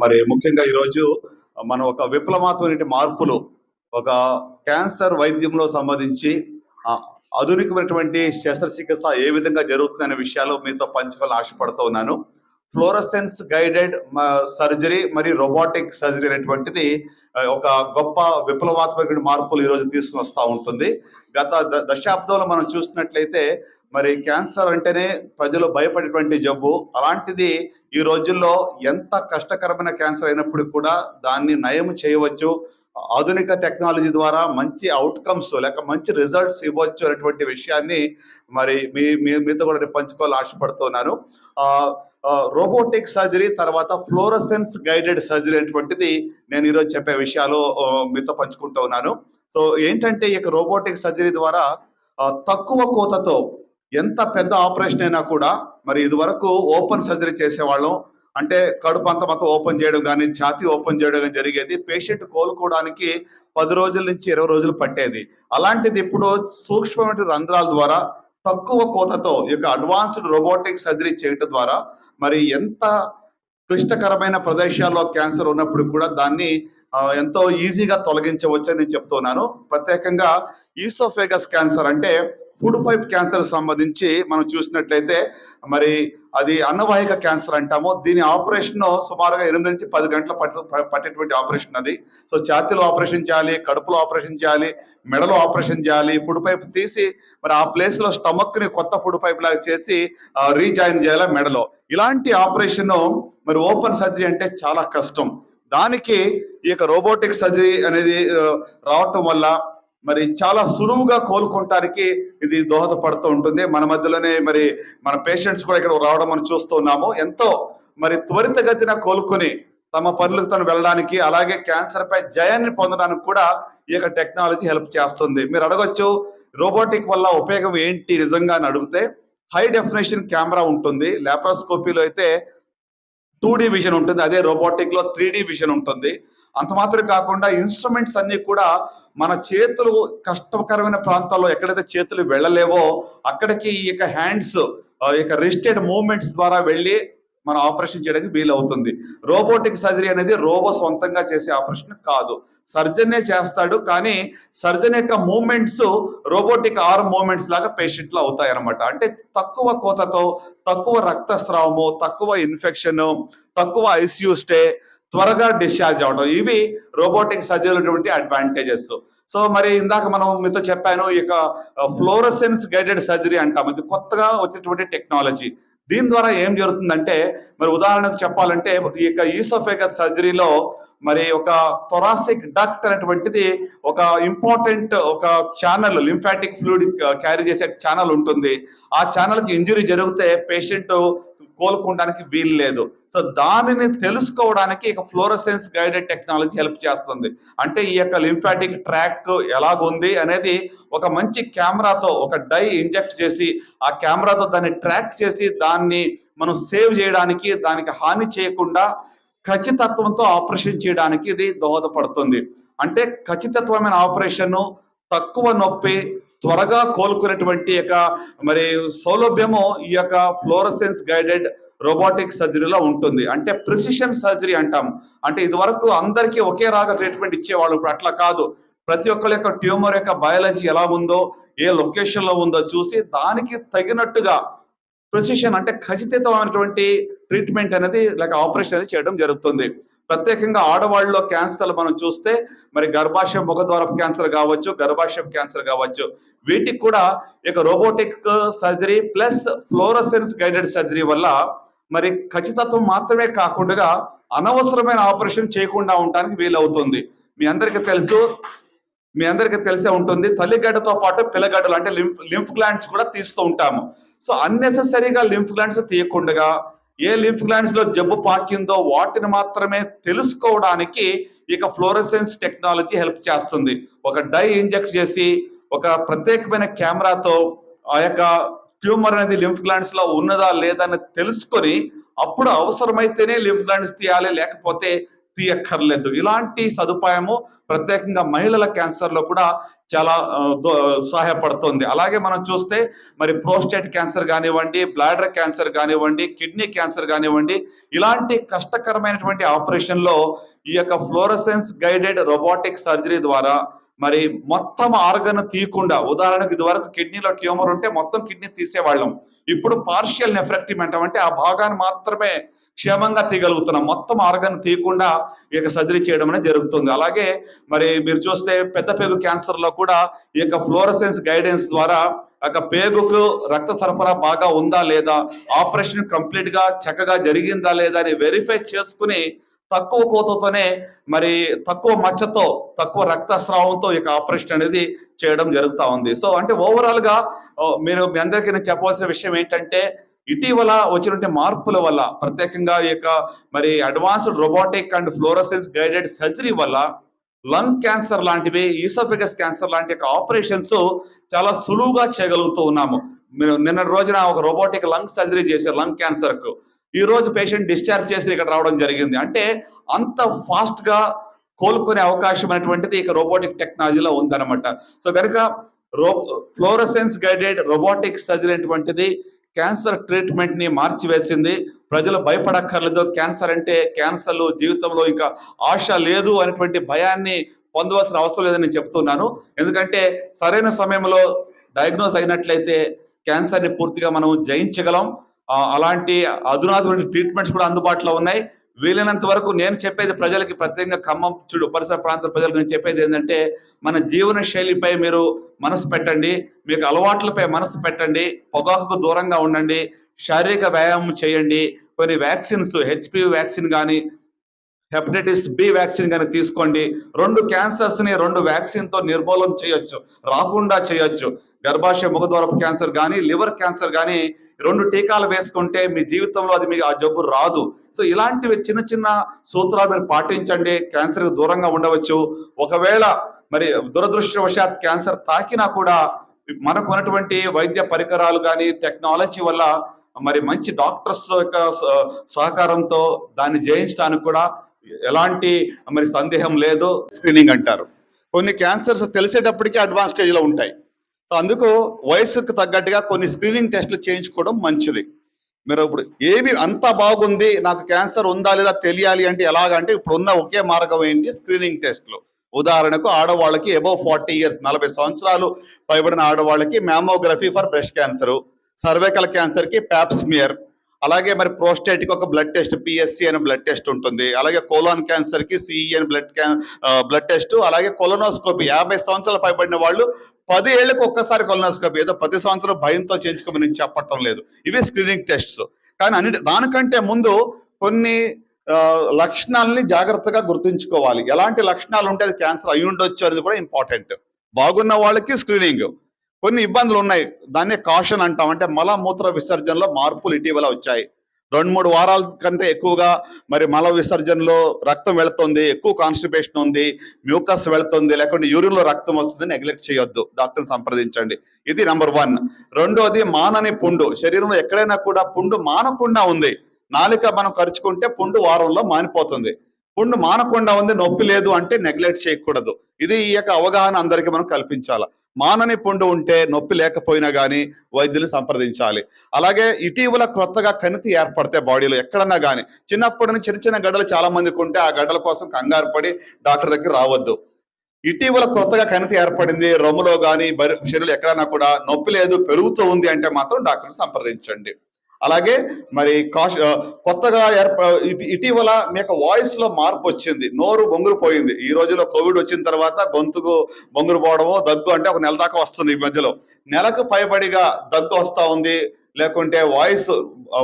మరి ముఖ్యంగా ఈరోజు మనం ఒక విప్లవాత్మక మార్పులు ఒక క్యాన్సర్ వైద్యంలో సంబంధించి ఆ, ఆధునికమైనటువంటి శస్త్రచికిత్స ఏ విధంగా జరుగుతుందనే విషయాలు మీతో పంచుకోవాలని ఆశపడుతూ ఉన్నాను. ఫ్లోరసెన్స్ గైడెడ్ సర్జరీ మరియు రోబోటిక్ సర్జరీ అనేటువంటిది ఒక గొప్ప విప్లవాత్మక మార్పులు ఈరోజు తీసుకుని వస్తూ ఉంటుంది. గత దశాబ్దంలో మనం చూసినట్లయితే మరి క్యాన్సర్ అంటేనే ప్రజలు భయపడేటువంటి జబ్బు. అలాంటిది ఈ రోజుల్లో ఎంత కష్టకరమైన క్యాన్సర్ అయినప్పటికీ కూడా దాన్ని నయం చేయవచ్చు, ఆధునిక టెక్నాలజీ ద్వారా మంచి అవుట్కమ్స్ లేక మంచి రిజల్ట్స్ ఇవ్వచ్చు అనేటువంటి విషయాన్ని మరి మీతో కూడా నేను పంచుకోవాలని ఆశపడుతున్నాను. రోబోటిక్ సర్జరీ తర్వాత ఫ్లోరసెన్స్ గైడెడ్ సర్జరీ అనేటువంటిది నేను ఈరోజు చెప్పే విషయాలు మీతో పంచుకుంటూ ఉన్నాను. సో ఏంటంటే ఈ యొక్క రోబోటిక్ సర్జరీ ద్వారా తక్కువ కోతతో ఎంత పెద్ద ఆపరేషన్ అయినా కూడా, మరి ఇది వరకు ఓపెన్ సర్జరీ చేసేవాళ్ళం, అంటే కడుపు అంతా మొత్తం ఓపెన్ చేయడం కానీ ఛాతీ ఓపెన్ చేయడం కానీ జరిగేది. పేషెంట్ కోలుకోవడానికి 10 రోజుల నుంచి 20 రోజులు పట్టేది. అలాంటిది ఇప్పుడు సూక్ష్మమైన రంధ్రాల ద్వారా తక్కువ కోతతో ఈ యొక్క అడ్వాన్స్డ్ రోబోటిక్ సర్జరీ చేయటం ద్వారా మరి ఎంత క్లిష్టకరమైన ప్రదేశాల్లో క్యాన్సర్ ఉన్నప్పుడు కూడా దాన్ని ఎంతో ఈజీగా తొలగించవచ్చు అని నేను చెప్తున్నాను. ప్రత్యేకంగా ఈసోఫేగస్ క్యాన్సర్ అంటే ఫుడ్ పైప్ క్యాన్సర్ సంబంధించి మనం చూసినట్లయితే మరి అది అన్నవాహిక క్యాన్సర్ అంటాము. దీని ఆపరేషన్ సుమారుగా 8 నుంచి 10 గంటలు పట్టేటువంటి ఆపరేషన్ అది. సో ఛాతీలో ఆపరేషన్ చేయాలి, కడుపులో ఆపరేషన్ చేయాలి, మెడలో ఆపరేషన్ చేయాలి, ఫుడ్ పైప్ తీసి మరి ఆ ప్లేస్ లో స్టమక్ ని కొత్త ఫుడ్ పైప్ లాగా చేసి రీజాయిన్ చేయాలి మెడలో. ఇలాంటి ఆపరేషన్ మరి ఓపెన్ సర్జరీ అంటే చాలా కష్టం. దానికి ఈ యొక్క రోబోటిక్ సర్జరీ అనేది రావటం వల్ల మరి చాలా సులువుగా కోలుకోవటానికి ఇది దోహదపడుతూ ఉంటుంది. మన మధ్యలోనే మరి మన పేషెంట్స్ కూడా ఇక్కడ రావడం మనం చూస్తూ ఉన్నాము. ఎంతో మరి త్వరితగతిన కోలుకొని తమ పనులకు తను వెళ్ళడానికి, అలాగే క్యాన్సర్ పై జయాన్ని పొందడానికి కూడా ఈ యొక్క టెక్నాలజీ హెల్ప్ చేస్తుంది. మీరు అడగొచ్చు రోబోటిక్ వల్ల ఉపయోగం ఏంటి నిజంగా అని అడిగితే, హై డెఫినేషన్ కెమెరా ఉంటుంది. లాప్రోస్కోపీలో అయితే 2D విజన్ ఉంటుంది, అదే రోబోటిక్ లో 3D విజన్ ఉంటుంది. అంత మాత్రమే కాకుండా ఇన్స్ట్రుమెంట్స్ అన్ని కూడా మన చేతులు కష్టకరమైన ప్రాంతాల్లో ఎక్కడైతే చేతులు వెళ్ళలేవో అక్కడికి ఈ యొక్క హ్యాండ్స్ ఈ యొక్క రిస్టెడ్ మూవ్మెంట్స్ ద్వారా వెళ్ళి మన ఆపరేషన్ చేయడానికి వీలవుతుంది. రోబోటిక్ సర్జరీ అనేది రోబో సొంతంగా చేసే ఆపరేషన్ కాదు, సర్జనే చేస్తాడు. కానీ సర్జన్ యొక్క మూమెంట్స్ రోబోటిక్ ఆర్మ్ మూమెంట్స్ లాగా పేషెంట్ లో అవుతాయి అనమాట. అంటే తక్కువ కోతతో, తక్కువ రక్తస్రావము, తక్కువ ఇన్ఫెక్షన్, తక్కువ ఐసీయూ స్టే, త్వరగా డిశ్చార్జ్ అవడం, ఇవి రోబోటిక్ సర్జరీ అడ్వాంటేజెస్. సో మరి ఇందాక మనం మీతో చెప్పాను, ఈ యొక్క ఫ్లోరసెన్స్ గైడెడ్ సర్జరీ అంటాం. ఇది కొత్తగా వచ్చేటువంటి టెక్నాలజీ. దీని ద్వారా ఏం జరుగుతుందంటే, మరి ఉదాహరణకు చెప్పాలంటే ఈ యొక్క ఈసోఫేగస్ సర్జరీలో మరి ఒక థొరాసిక్ డక్ట్ అనేటువంటిది ఒక ఇంపార్టెంట్ ఒక ఛానల్, లింఫాటిక్ ఫ్లూయిడ్ క్యారీ చేసే ఛానల్ ఉంటుంది. ఆ ఛానల్ కి ఇంజురీ జరిగితే పేషెంట్ కోలుకోవడానికి వీలు లేదు. సో దానిని తెలుసుకోవడానికి ఇక ఫ్లోరసెన్స్ గైడెడ్ టెక్నాలజీ హెల్ప్ చేస్తుంది. అంటే ఈ యొక్క లింఫాటిక్ ట్రాక్ ఎలాగుంది అనేది ఒక మంచి కెమెరాతో ఒక డై ఇంజెక్ట్ చేసి ఆ కెమెరాతో దాన్ని ట్రాక్ చేసి దాన్ని మనం సేవ్ చేయడానికి, దానికి హాని చేయకుండా ఖచ్చితత్వంతో ఆపరేషన్ చేయడానికి ఇది దోహదపడుతుంది. అంటే ఖచ్చితత్వమైన ఆపరేషన్, తక్కువ నొప్పి, త్వరగా కోలుకునేటువంటి యొక్క మరి సౌలభ్యము ఈ యొక్క ఫ్లోరసెన్స్ గైడెడ్ రోబోటిక్ సర్జరీలో ఉంటుంది. అంటే ప్రిసిషన్ సర్జరీ అంటాం. అంటే ఇది వరకు అందరికీ ఒకే రాగా ట్రీట్మెంట్ ఇచ్చేవాళ్ళు, ఇప్పుడు అట్లా కాదు. ప్రతి ఒక్కరి యొక్క ట్యూమర్ యొక్క బయాలజీ ఎలా ఉందో, ఏ లొకేషన్ లో ఉందో చూసి దానికి తగినట్టుగా ప్రిసిషన్ అంటే ఖచ్చితమైనటువంటి ట్రీట్మెంట్ అనేది లేక ఆపరేషన్ అనేది చేయడం జరుగుతుంది. ప్రత్యేకంగా ఆడవాళ్ళలో క్యాన్సర్లు మనం చూస్తే మరి గర్భాశయ ముఖద్వారపు క్యాన్సర్ కావచ్చు, గర్భాశయ క్యాన్సర్ కావచ్చు, వీటికి కూడా ఇక robotic surgery plus fluorescence guided surgery వల్ల మరి ఖచ్చితత్వం మాత్రమే కాకుండా అనవసరమైన ఆపరేషన్ చేయకుండా ఉండడానికి వీలవుతుంది. మీ అందరికీ తెలిసే ఉంటుంది, తల్లిగడ్డతో పాటు పిల్లగడ్డలు అంటే లింఫ్ గ్లాండ్స్ కూడా తీస్తూ ఉంటాము. సో అన్నెసెసరీగా లింఫ్ గ్లాండ్స్ తీయకుండా ఏ లింఫ్ గ్లాండ్స్ లో జబ్బు పాకిందో వాటిని మాత్రమే తెలుసుకోవడానికి ఇక ఫ్లోరసెన్స్ టెక్నాలజీ హెల్ప్ చేస్తుంది. ఒక డై ఇంజెక్ట్ చేసి ఒక ప్రత్యేకమైన కెమెరాతో ఆ యొక్క ట్యూమర్ అనేది లింఫ్ గ్లాండ్స్ లో ఉన్నదా లేదా అని తెలుసుకొని అప్పుడు అవసరమైతేనే లింఫ్ గ్లాండ్స్ తీయాలి, లేకపోతే తీయక్కర్లేదు. ఇలాంటి సదుపాయము ప్రత్యేకంగా మహిళల క్యాన్సర్లో కూడా చాలా సహాయపడుతుంది. అలాగే మనం చూస్తే మరి ప్రోస్టేట్ క్యాన్సర్ కానివ్వండి, బ్లాడర్ క్యాన్సర్ కానివ్వండి, కిడ్నీ క్యాన్సర్ కానివ్వండి, ఇలాంటి కష్టకరమైనటువంటి ఆపరేషన్లో ఈ యొక్క ఫ్లోరోసెన్స్ గైడెడ్ రోబోటిక్ సర్జరీ ద్వారా మరి మొత్తం ఆర్గన్ తీయకుండా, ఉదాహరణకు ఇదివరకు కిడ్నీలో ట్యూమర్ ఉంటే మొత్తం కిడ్నీ తీసేవాళ్ళం. ఇప్పుడు పార్షియల్ నెఫ్రెక్టమీ అంటామంటే ఆ భాగాన్ని మాత్రమే క్షేమంగా తీయగలుగుతున్నాం. మొత్తం ఆర్గన్ తీయకుండా ఈ యొక్క సర్జరీ చేయడం అనేది జరుగుతుంది. అలాగే మరి మీరు చూస్తే పెద్ద పేగు క్యాన్సర్ లో కూడా ఈ యొక్క ఫ్లోరోసెన్స్ గైడెన్స్ ద్వారా ఒక పేగుకు రక్త సరఫరా బాగా ఉందా లేదా, ఆపరేషన్ కంప్లీట్ గా చక్కగా జరిగిందా లేదా అని వెరిఫై చేసుకుని తక్కువ కోతతోనే మరి తక్కువ మచ్చతో తక్కువ రక్తస్రావంతో ఈ యొక్క ఆపరేషన్ అనేది చేయడం జరుగుతూ ఉంది. సో అంటే ఓవరాల్ గా మీరు మీ అందరికీ నేను చెప్పవలసిన విషయం ఏంటంటే, ఇటీవల వచ్చినటువంటి మార్పుల వల్ల ప్రత్యేకంగా ఈ యొక్క మరి advanced robotic and fluorescence guided surgery వల్ల లంగ్ క్యాన్సర్ లాంటివి, ఈసోఫెగస్ క్యాన్సర్ లాంటి ఆపరేషన్స్ చాలా సులువుగా చేయగలుగుతూ ఉన్నాము. నిన్న రోజున ఒక రోబోటిక్ లంగ్ సర్జరీ చేశారు లంగ్ క్యాన్సర్ కు. ఈ రోజు పేషెంట్ డిశ్చార్జ్ చేసి ఇక్కడ రావడం జరిగింది. అంటే అంత ఫాస్ట్ గా కోలుకునే అవకాశం అనేటువంటిది ఇక రోబోటిక్ టెక్నాలజీలో ఉందన్నమాట. సో కనుక ఫ్లోరోసెన్స్ గైడెడ్ రోబోటిక్ సర్జరీ అనేటువంటిది క్యాన్సర్ ట్రీట్మెంట్ ని మార్చివేసింది. ప్రజలు భయపడక్కర్లేదు. క్యాన్సర్ అంటే క్యాన్సర్లు జీవితంలో ఇంకా ఆశ లేదు అనేటువంటి భయాన్ని పొందవలసిన అవసరం లేదని నేను చెప్తున్నాను. ఎందుకంటే సరైన సమయంలో డయాగ్నోస్ అయినట్లయితే క్యాన్సర్ ని పూర్తిగా మనం జయించగలం. అలాంటి అధునాతన ట్రీట్మెంట్స్ కూడా అందుబాటులో ఉన్నాయి. వీలైనంత వరకు నేను చెప్పేది ప్రజలకి, ప్రత్యేకంగా ఖమ్మం పరిసర ప్రాంత ప్రజలకు నేను చెప్పేది ఏంటంటే, మన జీవన శైలిపై మీరు మనసు పెట్టండి, మీకు అలవాట్లపై మనసు పెట్టండి, పొగాకుకు దూరంగా ఉండండి, శారీరక వ్యాయామం చేయండి, కొన్ని వ్యాక్సిన్స్ హెచ్పివి వ్యాక్సిన్ కానీ హెపటైటిస్ బి వ్యాక్సిన్ కానీ తీసుకోండి. 2 క్యాన్సర్స్ ని 2 వ్యాక్సిన్ తో నిర్మూలన చేయొచ్చు, రాకుండా చేయొచ్చు. గర్భాశయ ముఖద్వారపు క్యాన్సర్ కానీ, లివర్ క్యాన్సర్ కానీ 2 టీకాలు వేసుకుంటే మీ జీవితంలో అది మీకు ఆ జబ్బు రాదు. సో ఇలాంటివి చిన్న చిన్న సూత్రాలు మీరు పాటించండి, క్యాన్సర్ కు దూరంగా ఉండవచ్చు. ఒకవేళ మరి దురదృష్టవశాత్ క్యాన్సర్ తాకినా కూడా మనకు ఉన్నటువంటి వైద్య పరికరాలు కానీ టెక్నాలజీ వల్ల మరి మంచి డాక్టర్స్ యొక్క సహకారంతో దాన్ని జయించడానికి కూడా ఎలాంటి మరి సందేహం లేదు. స్క్రీనింగ్ అంటారు. కొన్ని క్యాన్సర్స్ తెలిసేటప్పటికీ అడ్వాన్స్ స్టేజ్ లో ఉంటాయి. సో అందుకు వయసుకు తగ్గట్టుగా కొన్ని స్క్రీనింగ్ టెస్టులు చేయించుకోవడం మంచిది. మీరు ఇప్పుడు ఏమి అంతా బాగుంది, నాకు క్యాన్సర్ ఉందా లేదా తెలియాలి అంటే ఎలాగంటే, ఇప్పుడు ఉన్న ఒకే మార్గం ఏంటి, స్క్రీనింగ్ టెస్టులు. ఉదాహరణకు ఆడవాళ్ళకి అబౌవ్ 40 years 40 సంవత్సరాలు పైబడిన ఆడవాళ్ళకి mammography for breast cancer, cervical cancer కి ప్యాప్స్మియర్, అలాగే మరి ప్రోస్టేట్ కి ఒక బ్లడ్ టెస్ట్ పిఎస్సి అనే బ్లడ్ టెస్ట్ ఉంటుంది. అలాగే కోలాన్ క్యాన్సర్ కి సిఈ అని బ్లడ్ టెస్ట్, అలాగే కొలనోస్కోపీ 50 సంవత్సరాలు పైబడిన వాళ్ళు 10 ఏళ్లకు ఒక్కసారి కొలనోస్కోపీ, ఏదో 10 సంవత్సరం భయంతో చేయించుకోమని నేను చెప్పటం లేదు. ఇవి స్క్రీనింగ్ టెస్ట్స్. కానీ దానికంటే ముందు కొన్ని లక్షణాలని జాగ్రత్తగా గుర్తుంచుకోవాలి. ఎలాంటి లక్షణాలు ఉంటే అది క్యాన్సర్ అయి ఉండొచ్చు అనేది కూడా ఇంపార్టెంట్. బాగున్న వాళ్ళకి స్క్రీనింగ్, కొన్ని ఇబ్బందులు ఉన్నాయి, దాన్నే కాషన్ అంటాం. అంటే మలమూత్ర విసర్జనలో మార్పులు ఇటీవల వచ్చాయి. 2-3 వారాల కంటే ఎక్కువగా మరి మల విసర్జనలో రక్తం వెళుతుంది, ఎక్కువ కాన్స్టిపేషన్ ఉంది, మ్యూకస్ వెళుతుంది, లేకుంటే యూరిన్ లో రక్తం వస్తుంది, నెగ్లెక్ట్ చేయొద్దు, డాక్టర్ని సంప్రదించండి. ఇది నెంబర్ 1. రెండోది మానని పుండు. శరీరంలో ఎక్కడైనా కూడా పుండు మానకుండా ఉంది, నాలిక మనం ఖర్చుకుంటే పుండు వారంలో మానిపోతుంది. పుండు మానకుండా ఉంది, నొప్పి లేదు అంటే నెగ్లెక్ట్ చేయకూడదు. ఇది ఈ యొక్క అవగాహన అందరికీ మనం కల్పించాలి. మానని పుండు ఉంటే, నొప్పి లేకపోయినా కానీ వైద్యుని సంప్రదించాలి. అలాగే ఇటీవల కొత్తగా కణితి ఏర్పడితే బాడీలో ఎక్కడన్నా కానీ, చిన్నప్పటి నుంచి చిన్న చిన్న గడ్డలు చాలా మందికి ఉంటే ఆ గడ్డల కోసం కంగారు పడి డాక్టర్ దగ్గర రావద్దు. ఇటీవల కొత్తగా కణితి ఏర్పడింది, రొమ్ములో కానీ శరీరంలో ఎక్కడన్నా కూడా నొప్పి లేదు, పెరుగుతూ ఉంది అంటే మాత్రం డాక్టర్ని సంప్రదించండి. అలాగే మరి కొత్తగా ఇటీవల మీకు వాయిస్ లో మార్పు వచ్చింది, నోరు బొంగురు పోయింది. ఈ రోజులో కోవిడ్ వచ్చిన తర్వాత గొంతుకు బొంగురు పోవడము, దగ్గు అంటే ఒక నెల దాకా వస్తుంది. ఈ మధ్యలో నెలకు పైబడిగా దగ్గు వస్తూ ఉంది, లేకుంటే వాయిస్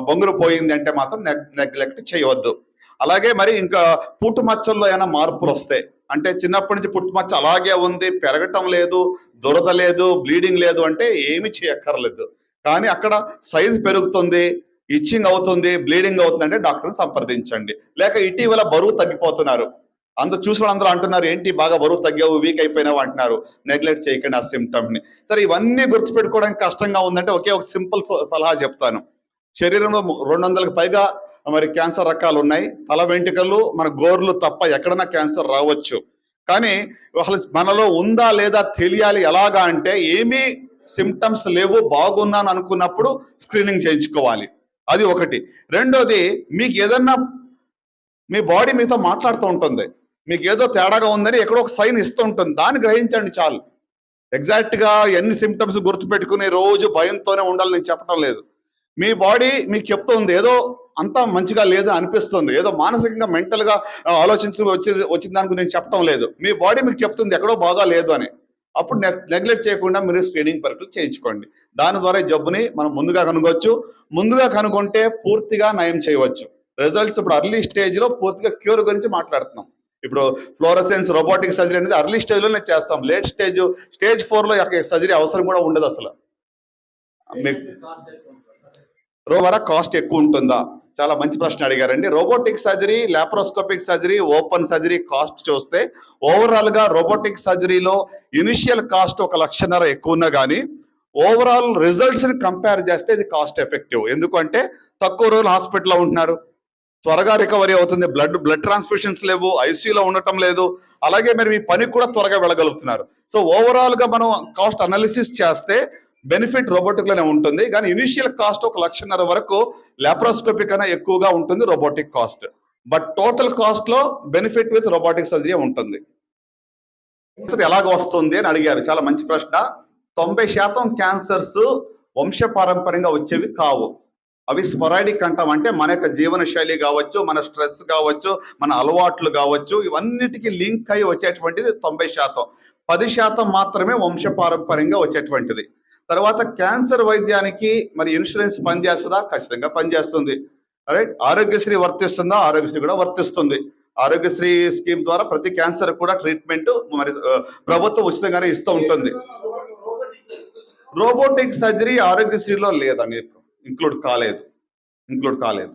బొంగురు పోయింది అంటే మాత్రం నెగ్లెక్ట్ చేయవద్దు. అలాగే మరి ఇంకా పుట్టుమచ్చల్లో ఏమైనా మార్పులు వస్తాయి అంటే, చిన్నప్పటి నుంచి పుట్టుమచ్చ అలాగే ఉంది, పెరగటం లేదు, దురద లేదు, బ్లీడింగ్ లేదు అంటే ఏమి చేయక్కర్లేదు. కానీ అక్కడ సైజు పెరుగుతుంది, ఇచ్చింగ్ అవుతుంది, బ్లీడింగ్ అవుతుంది అంటే డాక్టర్ని సంప్రదించండి. లేక ఇటీవల బరువు తగ్గిపోతున్నారు, చూసిన వాళ్ళందరూ అంటున్నారు ఏంటి బాగా బరువు తగ్గావు, వీక్ అయిపోయినావు అంటున్నారు. నెగ్లెక్ట్ చేయకండి ఆ సిమ్టమ్ని. సరే, ఇవన్నీ గుర్తుపెట్టుకోవడానికి కష్టంగా ఉందంటే ఒకే ఒక సింపుల్ సలహా చెప్తాను. శరీరంలో 200కి పైగా మరి క్యాన్సర్ రకాలు ఉన్నాయి. తల వెంట్రుకలు, మన గోర్లు తప్ప ఎక్కడన్నా క్యాన్సర్ రావచ్చు. కానీ అసలు మనలో ఉందా లేదా తెలియాలి ఎలాగా అంటే, ఏమీ సిమ్టమ్స్ లేవు, బాగున్నాను అనుకున్నప్పుడు స్క్రీనింగ్ చేయించుకోవాలి. అది ఒకటి. రెండోది, మీకు ఏదన్నా మీ బాడీ మీతో మాట్లాడుతూ ఉంటుంది. మీకు ఏదో తేడాగా ఉందని ఎక్కడో ఒక సైన్ ఇస్తూ ఉంటుంది. దాన్ని గ్రహించండి చాలు. ఎగ్జాక్ట్ గా ఎన్ని సిమ్టమ్స్ గుర్తుపెట్టుకుని రోజు భయంతోనే ఉండాలని నేను చెప్పడం లేదు. మీ బాడీ మీకు చెప్తుంది ఏదో అంతా మంచిగా లేదు అనిపిస్తుంది, ఏదో మానసికంగా మెంటల్ గా ఆలోచించుకుని వచ్చిన దాని గురించి నేను చెప్పడం లేదు. మీ బాడీ మీకు చెప్తుంది ఎక్కడో బాగా లేదు అని. అప్పుడు నెగ్లెక్ట్ చేయకుండా మీరు స్క్రీనింగ్ పరీక్షలు చేయించుకోండి. దాని ద్వారా ఈ జబ్బుని మనం ముందుగా కనుగొచ్చు. ముందుగా కనుగొంటే పూర్తిగా నయం చేయవచ్చు. రిజల్ట్స్ ఇప్పుడు అర్లీ స్టేజ్ లో పూర్తిగా క్యూర్ గురించి మాట్లాడుతున్నాం. ఇప్పుడు ఫ్లోరసెన్స్ రోబోటిక్ సర్జరీ అనేది అర్లీ స్టేజ్ లోనే చేస్తాం. లేట్ స్టేజ్ 4 లో సర్జరీ అవసరం కూడా ఉండదు అసలు. మీకు కాస్ట్ ఎక్కువ ఉంటుందా? చాలా మంచి ప్రశ్న అడిగారండి. Robotic surgery, laparoscopic surgery, open surgery cost చూస్తే ఓవరాల్ గా రోబోటిక్ సర్జరీలో ఇనిషియల్ కాస్ట్ 1,50,000 ఎక్కువ ఉన్నా కానీ ఓవరాల్ రిజల్ట్స్ ని కంపేర్ చేస్తే ఇది కాస్ట్ ఎఫెక్టివ్. ఎందుకంటే తక్కువ రోజులు హాస్పిటల్లో ఉంటున్నారు, త్వరగా రికవరీ అవుతుంది, బ్లడ్ ట్రాన్స్ఫ్యూషన్స్ లేవు, ఐసీయూలో ఉండటం లేదు, అలాగే మరి మీ పనికి కూడా త్వరగా వెళ్ళగలుగుతున్నారు. సో ఓవరాల్ గా మనం కాస్ట్ అనాలిసిస్ చేస్తే బెనిఫిట్ రోబోటిక్ లోనే ఉంటుంది. కానీ ఇనిషియల్ కాస్ట్ 1,50,000 వరకు లాప్రోస్కోపిక్ కన్నా ఎక్కువగా ఉంటుంది robotic cost. But total cost లో బెనిఫిట్ విత్ రోబోటిక్ సర్జరీ ఉంటుంది. ఎలాగ వస్తుంది అని అడిగారు, చాలా మంచి ప్రశ్న. 90% క్యాన్సర్స్ వంశపారంపర్యంగా వచ్చేవి కావు. అవి స్పొరాడిక్ అంటాం. అంటే మన యొక్క జీవన శైలి కావచ్చు, మన స్ట్రెస్ కావచ్చు, మన అలవాట్లు కావచ్చు, ఇవన్నిటికీ లింక్ అయి వచ్చేటువంటిది 90%. 10% మాత్రమే వంశపారంపర్యంగా వచ్చేటువంటిది. తర్వాత క్యాన్సర్ వైద్యానికి మరి ఇన్సూరెన్స్ పనిచేస్తుందా? ఖచ్చితంగా పనిచేస్తుంది. రైట్. ఆరోగ్యశ్రీ వర్తిస్తుందా? ఆరోగ్యశ్రీ కూడా వర్తిస్తుంది. ఆరోగ్యశ్రీ స్కీమ్ ద్వారా ప్రతి క్యాన్సర్ కూడా ట్రీట్మెంట్ మరి ప్రభుత్వం ఉచితంగానే ఇస్తూ ఉంటుంది. రోబోటిక్ సర్జరీ ఆరోగ్యశ్రీలో లేదండి, ఇంక్లూడ్ కాలేదు.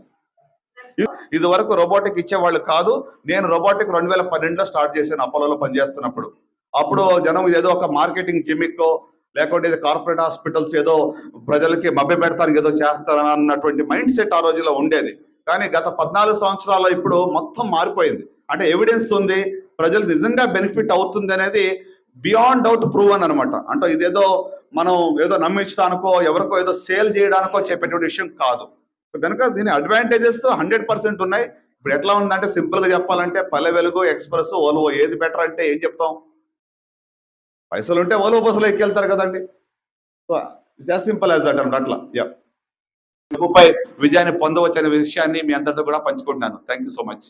ఇది వరకు రోబోటిక్ ఇచ్చేవాళ్ళు కాదు. నేను రోబోటిక్ 2012లో స్టార్ట్ చేశాను, అపోలోలో పనిచేస్తున్నప్పుడు. అప్పుడు జనం ఏదో ఒక మార్కెటింగ్ జిమిక్కో లేకుంటే కార్పొరేట్ హాస్పిటల్స్ ఏదో ప్రజలకి మభ్య పెడతానికి ఏదో చేస్తారన్నటువంటి మైండ్ సెట్ ఆ రోజుల్లో ఉండేది. కానీ గత 14 సంవత్సరాల్లో ఇప్పుడు మొత్తం మారిపోయింది. అంటే ఎవిడెన్స్ ఉంది, ప్రజలు నిజంగా బెనిఫిట్ అవుతుంది అనేది బియాండ్ డౌట్ ప్రూవన్ అనమాట. అంటే ఇదేదో మనం ఏదో నమ్మించడానికో ఎవరికో ఏదో సేల్ చేయడానికో చెప్పేటువంటి విషయం కాదు. కనుక దీని అడ్వాంటేజెస్ 100% ఉన్నాయి. ఇప్పుడు ఎట్లా ఉందంటే సింపుల్ గా చెప్పాలంటే పల్లె వెలుగు, ఎక్స్ప్రెస్, ఓల్వో ఏది బెటర్ అంటే ఏం చెప్తాం? పైసలు ఉంటే ఓల్వో బస్సులో ఎక్కెళ్తారు కదండి. So as simple as that అట్లా. విజయాన్ని పొందవచ్చు అనే విషయాన్ని మీ అందరితో కూడా పంచుకుంటున్నాను. Thank you so much.